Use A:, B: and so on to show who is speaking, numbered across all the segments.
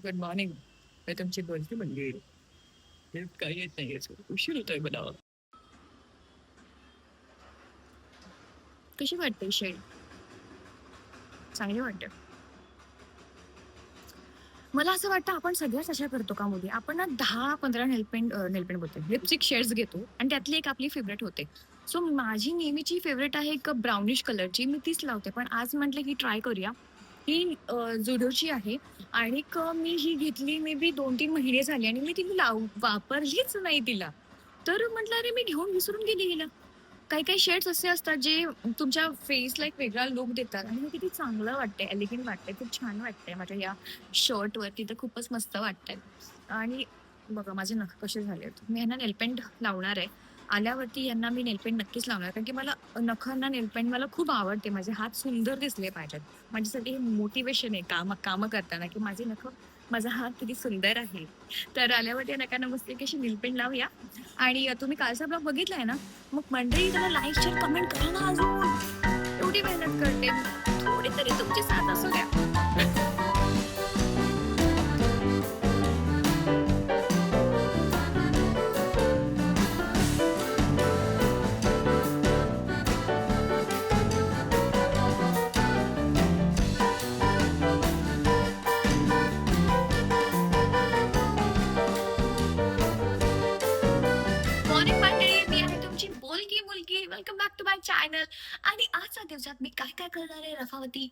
A: Good morning. मी तुमची बोलती म्हणजे हे काही येत नाही उशीर होतोय मला. कशी वाटते शेड? चांगली वाटते. मला असं वाटतं आपण सगळ्याच अशा करतो का मुली? आपण ना 10-15 नेलपेंट बोलते, लिपस्टिक शेड्स घेतो आणि त्यातली एक आपली फेव्हरेट होते. सो माझी नेहमीची फेव्हरेट आहे एक ब्राउनिश कलरची. मी तीच लावते. पण आज म्हटलं की ट्राय करूया. ही Zudoची आहे आणि मी ही घेतली मे बी 2-3 महिने झाले आणि मी ती वापरलीच नाही तिला. तर म्हटलं, "अरे, मी घेऊन विसरून गेली हिला." काही-काही शेड्स असे असतात जे तुमच्या फेसला एक वेगळा लूक देतात आणि हे किती चांगलं वाटतंय, एलिगंट वाटतंय, खूप छान वाटतंय माझ्या या शर्टवरती तर खूपच मस्त वाटतंय. आणि बघा माझे नख कसे झालेत. मी ह्यांना नेलपेंट लावणार आहे. आल्यावरती यांना मी नेलपेंट नक्कीच लावणार कारण की मला नखांना नेलपेंट मला खूप आवडते. माझे हात सुंदर दिसले पाहिजेत. माझ्यासाठी हे मोटिव्हेशन आहे कामं करताना, की माझा हात किती सुंदर आहे. तर आल्यावरती या नखांना मस्तपैकी अशी नेलपेंट लावूया आणि तुम्ही कालचा ब्लॉग बघितलाय ना? मग मंडळी त्याला लाईक, शेअर, कमेंट करा ना अजून. एवढी मेहनत करते. थोडी तरी तुमची साथ असू द्या. मॉर्निंग मंडळी, मी आहे तुमची बोलकी मुलगी. Welcome back to my channel. आणि आजच्या दिवसात मी काय काय करणार आहे रफावती?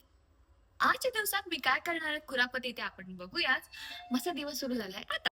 A: आजच्या दिवसात मी काय करणार आहे कुरापती ते आपण बघूयाच. मस्त दिवस सुरू झालाय आता.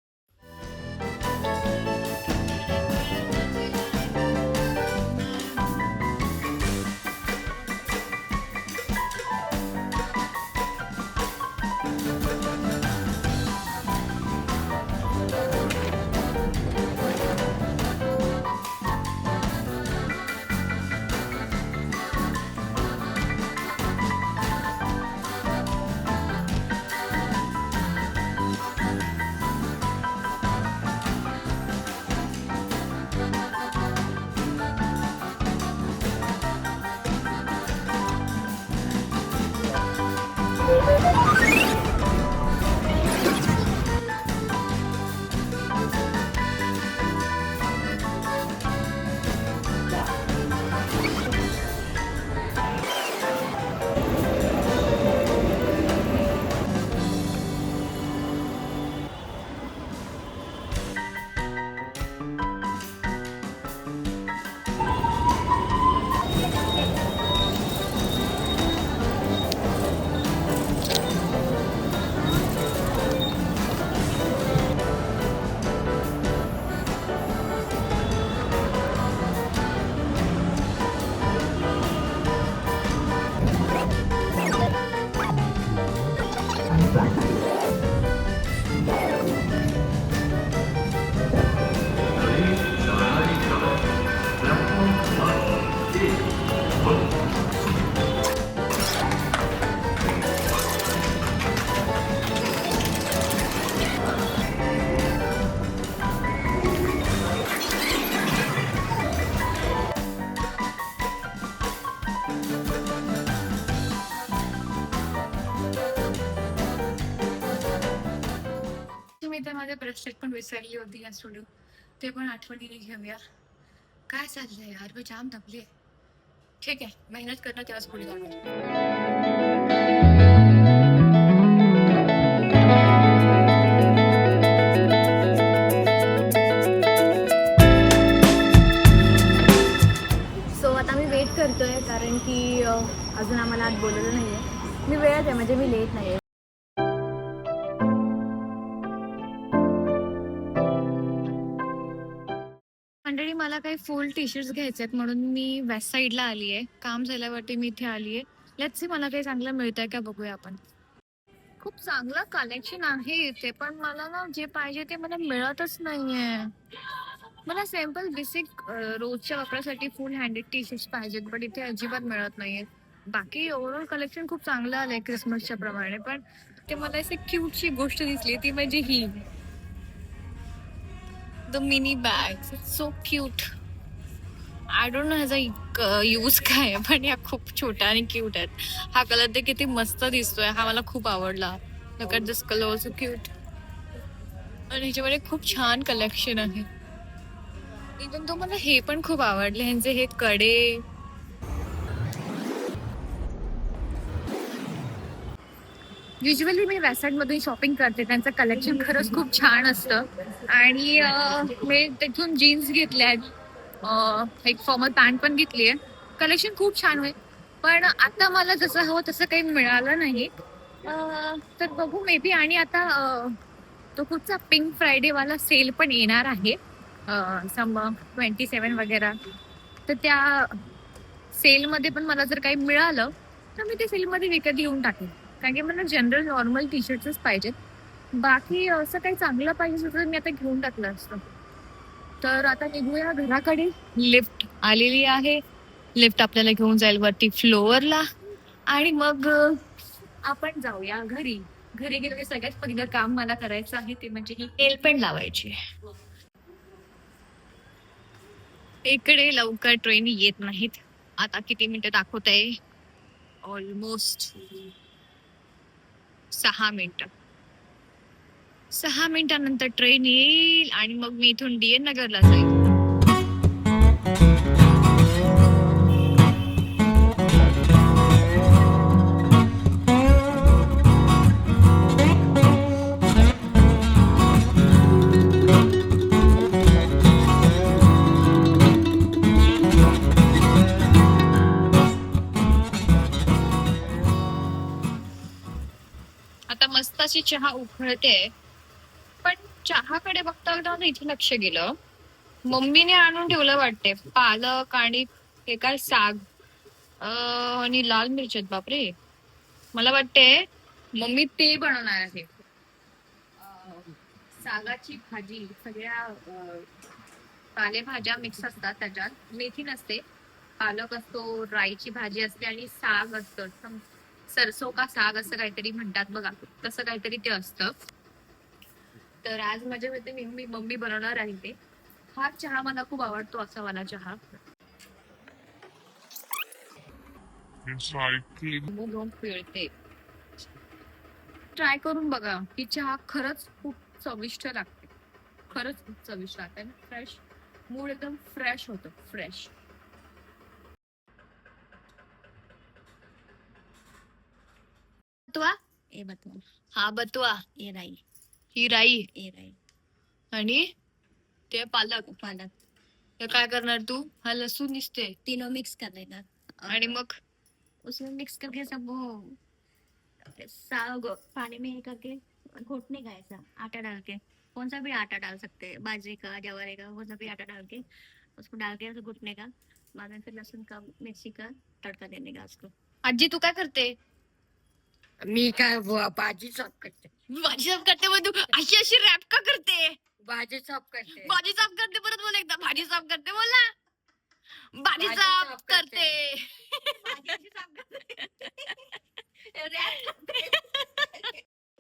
A: तुम्ही तर माझे ब्रेसलेट पण विसरली होती या स्टुडिओ. ते पण आठवणीने घेऊया. काय चाललंय यार, मी जाम दमले. ठीक आहे, मेहनत करणं तेव्हाच पुढे जाणार. सो आता मी वेट करतोय कारण की अजून आम्हाला आज बोलवलं नाहीये. मी वेळेत आहे म्हणजे मी लेट नाहीये. मंडळी मला काही फुल टी शर्ट्स घ्यायचे आहेत म्हणून मी वेस्ट साईडला आली आहे. काम झाल्यावरती मी इथे आली आहे. लेट्स सी मला काही चांगलं मिळतंय का बघूया आपण. खूप चांगलं कलेक्शन आहे इथे पण मला ना जे पाहिजे ते मला मिळतच नाहीये. मला सिंपल बेसिक रोजच्या वापरासाठी फुल हँडेड टी शर्ट्स पाहिजेत पण इथे अजिबात मिळत नाहीये. बाकी ओव्हरऑल कलेक्शन खूप चांगलं आलंय क्रिसमसच्या प्रमाणे पण ते मला अशी क्यूटची गोष्ट दिसली ती म्हणजे ही the mini bag. So cute. I don't know ह्याचा यूज काय आहे पण या खूप छोट्या आणि क्यूट आहेत. हा कलर ते किती मस्त दिसतोय. हा मला खूप आवडला. Look at this colour also cute. आणि ह्याच्यामध्ये खूप छान कलेक्शन आहे. इव्हन तो मला हे पण खूप आवडले, ह्यांचे हे कडे. युजली मी वेबसाईट मधून शॉपिंग करते, त्यांचं कलेक्शन खरंच खूप छान असतं. आणि मी तिथून जीन्स घेतल्यात, एक फॉर्मल पॅन्ट पण घेतली आहे. कलेक्शन खूप छान होईल, पण आता मला जसं हवं तसं काही मिळालं नाही. तर बघू मे बी. आणि आता तो कुठचा पिंक फ्रायडे वाला सेल पण येणार आहे, सम 27 वगैरे. तर त्या सेलमध्ये पण मला जर काही मिळालं तर मी ते सेलमध्ये विकत घेऊन टाकेन, कारण की मला जनरल नॉर्मल टी शर्टच पाहिजेत. बाकी असं काही चांगलं पाहिजे तर मी आता घेऊन टाकलं असतं. तर आता निघूया घराकडे. लिफ्ट आलेली आहे, लिफ्ट आपल्याला घेऊन जाईल वरती फ्लोअरला. आणि मग आपण जाऊया घरी. घरी गेलो की सगळ्यात पहिलं काम मला करायचं आहे ते म्हणजे ही नेल पेंट लावायची. इकडे लवकर ट्रेन येत नाहीत. आता किती मिनिटं दाखवत आहे? ऑलमोस्ट 6 मिनिटं. 6 मिनिटानंतर ट्रेन येईल आणि मग मी इथून डीएन नगरला जाईल. आता मस्त अशी चहा उकळते, पण चहाकडे बघता बघता माझं इथे लक्ष गेलं. मम्मीने आणून ठेवलं वाटते पालक आणि हे काय साग, आणि लाल मिरची आहेत. बापरे, मला वाटते मम्मी ते बनवणार आहे. सागाची भाजी, सगळ्या पालेभाज्या मिक्स असतात त्याच्यात. मेथी नसते, पालक असतो, राईची भाजी असते आणि साग असतं. सरसो का साग असं काहीतरी म्हणतात बघा, तसं काहीतरी ते असतं. तर आज माझ्या मते मी मम्मी बनवणार आहे ते. हा चहा मला खूप आवडतो, असा वाला चहा. घेऊन पिळते. ट्राय करून बघा, ही चहा खरंच खूप चविष्ट लागते. खरंच खूप चविष्ट लागते. फ्रेश, मूड एकदम फ्रेश होतं, फ्रेश. बतवा,
B: ए बतवा,
A: हा बतवा.
B: ए राई,
A: ही राई
B: ए राई,
A: आणि ते पालक.
B: पालक,
A: हे काय करणार तू? हा लसूण दिसते.
B: तीनों मिक्स कर देना।
A: आणि मग
B: उसमें मिक्स करके सब वो साग पानी में करके घोटने का, ऐसा आटा डाल के, कौन सा भी आटा डाल सकते हैं, बाजरे का, जवारे का, कौन सा भी आटा डाल के उसको डाल के ऐसे घुटने का। बाद में फिर लहसुन का, मिर्ची का तड़का देने का उसको।
A: आजी तू काय करते?
C: मी काय भाजी साफ करते,
A: भाजी साफ करते मग तू अशी अशी रॅप का करते?
C: भाजी साफ करते,
A: भाजी साफ करते, परत बोल एकदा. भाजी साफ करते बोल ना. भाजी
C: भाजी
A: साफ
C: साफ
A: करते.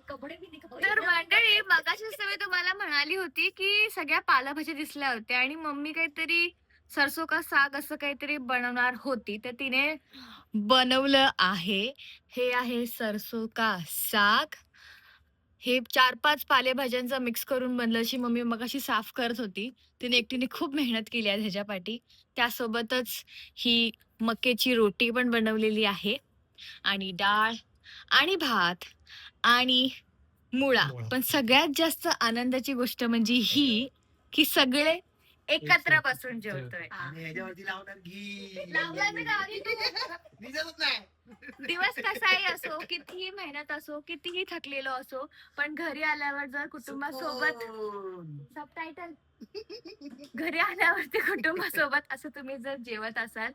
B: कपडे भी दिखाओ।
A: तर मंडळी, मगाशीच मी तुम्हाला म्हणाली होती की सगळ्या पालेभाज्या दिसल्या होत्या आणि मम्मी काहीतरी सरसो का साग असं काहीतरी बनवणार होती, तर तिने बनवलं आहे. हे आहे सरसो का साग. हे 4-5 पालेभाज्यांचा मिक्स करून बनलं, अशी मम्मी मगाशी साफ करत होती. तिने एकटीने खूप मेहनत केली आहे ह्याच्यापाठी. त्यासोबतच ही मक्याची रोटी पण बनवलेली आहे आणि डाळ आणि भात आणि मुळा. पण सगळ्यात जास्त आनंदाची गोष्ट म्हणजे ही, की सगळे एकत्र बसून जेवतोय.
D: आणि याच्यावरती लावणार घी.
A: लावलाय मी गावी तू.
D: दिसतच नाही.
A: दिवस कसाही असो, कितीही मेहनत असो, कितीही थकलेलो असो, पण घरी आल्यावर जर कुटुंबासोबत सबटायटल घरी आल्यावरती कुटुंबासोबत असं तुम्ही जर जेवत असाल,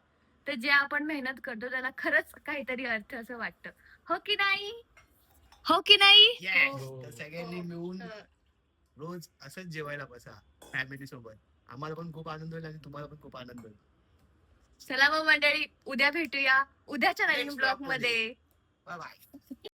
A: तर जे आपण मेहनत करतो त्याला खरंच काहीतरी अर्थ असं वाटतं. हो की नाही? हो की नाही?
D: Yes. तर सगळ्यांनी मिळून रोज असंच जेवायला बसा फॅमिली सोबत. आम्हाला पण खूप आनंद होईल आणि तुम्हाला पण खूप आनंद होईल.
A: चला मग मंडळी, उद्या भेटूया उद्याच्या नवीन
D: Next
A: ब्लॉग
D: vlog मध्ये.
A: मध्ये.
D: Bye bye.